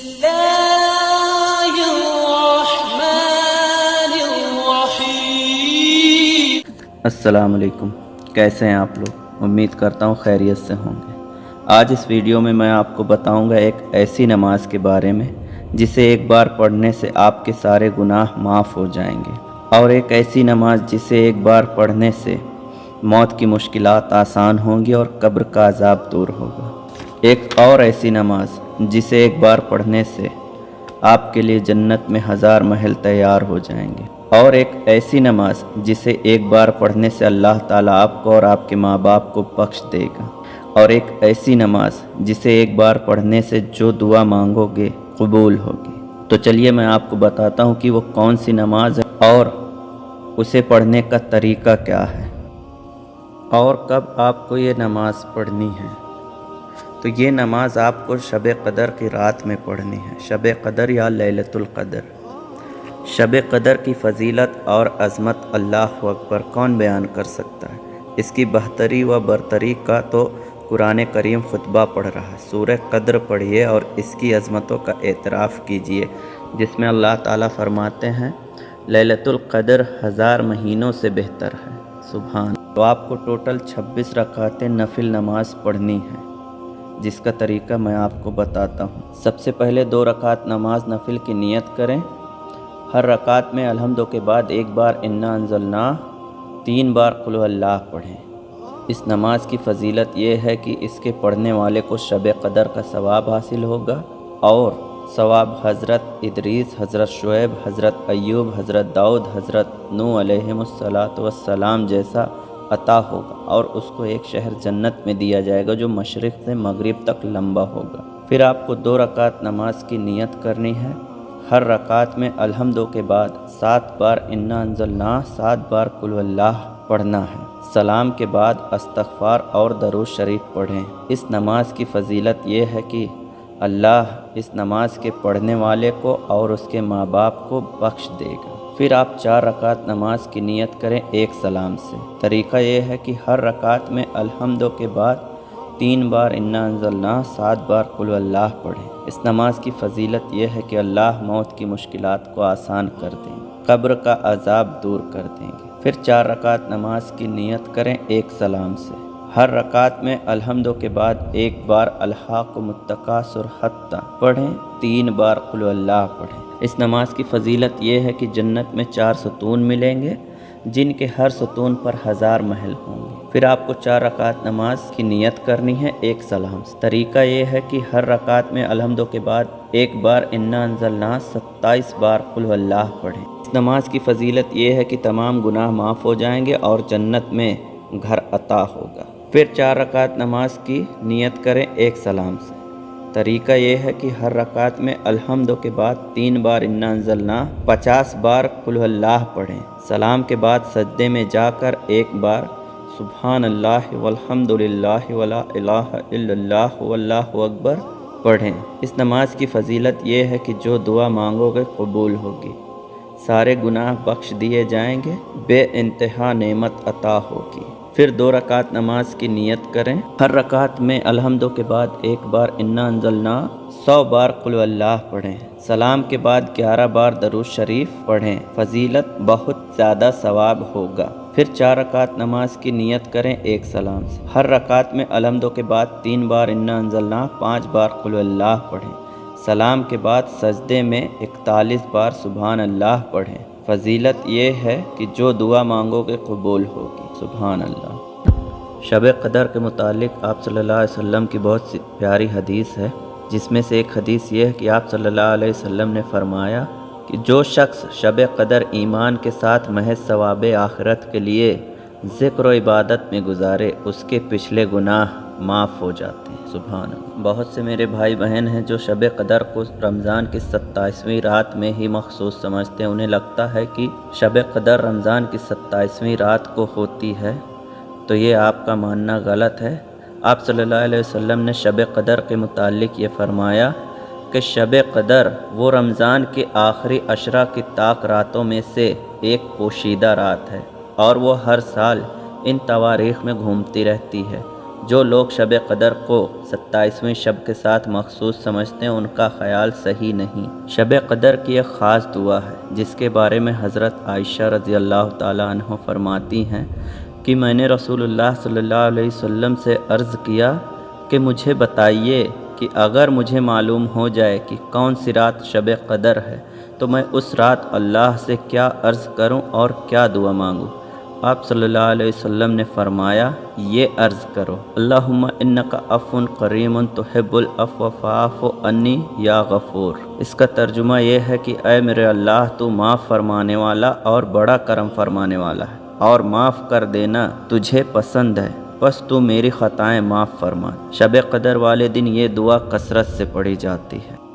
الله الرحمن الرحيم. السلام علیکم، کیسے ہیں آپ لوگ؟ امید کرتا ہوں خیریت سے ہوں گے۔ آج اس ویڈیو میں آپ کو بتاؤں گا ایک ایسی نماز کے بارے میں جسے ایک بار پڑھنے سے آپ کے سارے گناہ معاف ہو جائیں گے، اور ایک ایسی نماز جسے ایک بار پڑھنے سے موت کی مشکلات آسان ہوں گی اور قبر کا عذاب دور ہوگا۔ ایک اور ایسی نماز جسے ایک بار پڑھنے سے آپ کے لیے جنت میں 1000 محل تیار ہو جائیں گے، اور ایک ایسی نماز جسے ایک بار پڑھنے سے اللہ تعالیٰ آپ کو اور آپ کے ماں باپ کو بخش دے گا، اور ایک ایسی نماز جسے ایک بار پڑھنے سے جو دعا مانگو گے قبول ہوگی۔ تو چلیے میں آپ کو بتاتا ہوں کہ وہ کون سی نماز ہے اور اسے پڑھنے کا طریقہ کیا ہے، اور کب آپ کو یہ نماز پڑھنی ہے۔ تو یہ نماز آپ کو شب قدر کی رات میں پڑھنی ہے، شب قدر یا لیلۃ القدر۔ شب قدر کی فضیلت اور عظمت اللہ اکبر کون بیان کر سکتا ہے؟ اس کی بہتری و برتری کا تو قرآن کریم خطبہ پڑھ رہا ہے۔ سورہ قدر پڑھیے اور اس کی عظمتوں کا اعتراف کیجیے، جس میں اللہ تعالیٰ فرماتے ہیں لیلۃ القدر 1000 مہینوں سے بہتر ہے۔ سبحان۔ تو آپ کو ٹوٹل 26 رکعتیں نفل نماز پڑھنی ہے، جس کا طریقہ میں آپ کو بتاتا ہوں۔ سب سے پہلے 2 رکعت نماز نفل کی نیت کریں۔ ہر رکعت میں الحمد کے بعد 1 بار انا انزلناہ، 3 بار قل هو اللہ پڑھیں۔ اس نماز کی فضیلت یہ ہے کہ اس کے پڑھنے والے کو شب قدر کا ثواب حاصل ہوگا، اور ثواب حضرت ادریس، حضرت شعیب، حضرت ایوب، حضرت داؤد، حضرت نوح علیہم السلام جیسا عطا ہوگا، اور اس کو ایک شہر جنت میں دیا جائے گا جو مشرق سے مغرب تک لمبا ہوگا۔ پھر آپ کو 2 رکعت نماز کی نیت کرنی ہے۔ ہر رکعت میں الحمد کے بعد 7 بار انا انزلناہ، 7 بار قل هو اللہ پڑھنا ہے۔ سلام کے بعد استغفار اور درود شریف پڑھیں۔ اس نماز کی فضیلت یہ ہے کہ اللہ اس نماز کے پڑھنے والے کو اور اس کے ماں باپ کو بخش دے گا۔ پھر آپ 4 رکعت نماز کی نیت کریں ایک سلام سے۔ طریقہ یہ ہے کہ ہر رکعت میں الحمد کے بعد 3 بار انا انزلناہ، 7 بار قل هو اللہ پڑھیں۔ اس نماز کی فضیلت یہ ہے کہ اللہ موت کی مشکلات کو آسان کر دیں گے، قبر کا عذاب دور کر دیں گے۔ پھر 4 رکعت نماز کی نیت کریں ایک سلام سے۔ ہر رکعت میں الحمد کے بعد 1 بار الحاقم التکاثر حتی پڑھیں، 3 بار قل هو اللہ پڑھیں۔ اس نماز کی فضیلت یہ ہے کہ جنت میں 4 ستون ملیں گے، جن کے ہر ستون پر 1000 محل ہوں گے۔ پھر آپ کو 4 رکعت نماز کی نیت کرنی ہے ایک سلام سے۔ طریقہ یہ ہے کہ ہر رکعت میں الحمد کے بعد 1 بار انا انزلناہ، 27 بار قل هو اللہ پڑھیں۔ اس نماز کی فضیلت یہ ہے کہ تمام گناہ معاف ہو جائیں گے اور جنت میں گھر عطا ہوگا۔ پھر 4 رکعت نماز کی نیت کریں ایک سلام سے۔ طریقہ یہ ہے کہ ہر رکعت میں الحمد کے بعد 3 بار انا انزلناہ، 50 بار قل هو اللہ پڑھیں۔ سلام کے بعد سجدے میں جا کر 1 بار سبحان اللہ والحمد للہ ولا الہ الا اللہ واللہ اکبر پڑھیں۔ اس نماز کی فضیلت یہ ہے کہ جو دعا مانگو گے قبول ہوگی، سارے گناہ بخش دیے جائیں گے، بے انتہا نعمت عطا ہوگی۔ پھر 2 رکعت نماز کی نیت کریں۔ ہر رکعت میں الحمد کے بعد 1 بار انا انزلناہ، 100 بار قل هو اللہ پڑھیں۔ سلام کے بعد 11 بار درود شریف پڑھیں۔ فضیلت بہت زیادہ ثواب ہوگا۔ پھر 4 رکعت نماز کی نیت کریں ایک سلام سے۔ ہر رکعت میں الحمد کے بعد 3 بار انا انزلناہ، 5 بار قل هو اللہ پڑھیں۔ سلام کے بعد سجدے میں 41 بار سبحان اللہ پڑھیں۔ فضیلت یہ ہے کہ جو دعا مانگو گے قبول ہوگی۔ سبحان اللہ۔ شب قدر کے متعلق آپ صلی اللہ علیہ وسلم کی بہت سی پیاری حدیث ہے، جس میں سے ایک حدیث یہ ہے کہ آپ صلی اللہ علیہ وسلم نے فرمایا کہ جو شخص شب قدر ایمان کے ساتھ محض ثواب آخرت کے لیے ذکر و عبادت میں گزارے، اس کے پچھلے گناہ معاف ہو جاتے ہیں۔ سبحان اللہ۔ بہت سے میرے بھائی بہن ہیں جو شب قدر کو رمضان کی 27ویں رات میں ہی مخصوص سمجھتے ہیں۔ انہیں لگتا ہے کہ شب قدر رمضان کی 27ویں رات کو ہوتی ہے، تو یہ آپ کا ماننا غلط ہے۔ آپ صلی اللہ علیہ وسلم نے شب قدر کے متعلق یہ فرمایا کہ شب قدر وہ رمضان کے آخری 10 کی طاق راتوں میں سے ایک پوشیدہ رات ہے، اور وہ ہر سال ان تواریخ میں گھومتی رہتی ہے۔ جو لوگ شب قدر کو 27ویں شب کے ساتھ مخصوص سمجھتے ہیں ان کا خیال صحیح نہیں۔ شب قدر کی ایک خاص دعا ہے جس کے بارے میں حضرت عائشہ رضی اللہ تعالیٰ عنہ فرماتی ہیں کہ میں نے رسول اللہ صلی اللہ علیہ وسلم سے عرض کیا کہ مجھے بتائیے کہ اگر مجھے معلوم ہو جائے کہ کون سی رات شب قدر ہے تو میں اس رات اللہ سے کیا عرض کروں اور کیا دعا مانگوں۔ آپ صلی اللہ علیہ وسلم نے فرمایا یہ عرض کرو اللہم انکا عفو کریم تحب العفو فاعف عنی یا غفور۔ اس کا ترجمہ یہ ہے کہ اے میرے اللہ تو معاف فرمانے والا اور بڑا کرم فرمانے والا ہے اور معاف کر دینا تجھے پسند ہے، بس تو میری خطائیں معاف فرما۔ شب قدر والے دن یہ دعا کثرت سے پڑھی جاتی ہے۔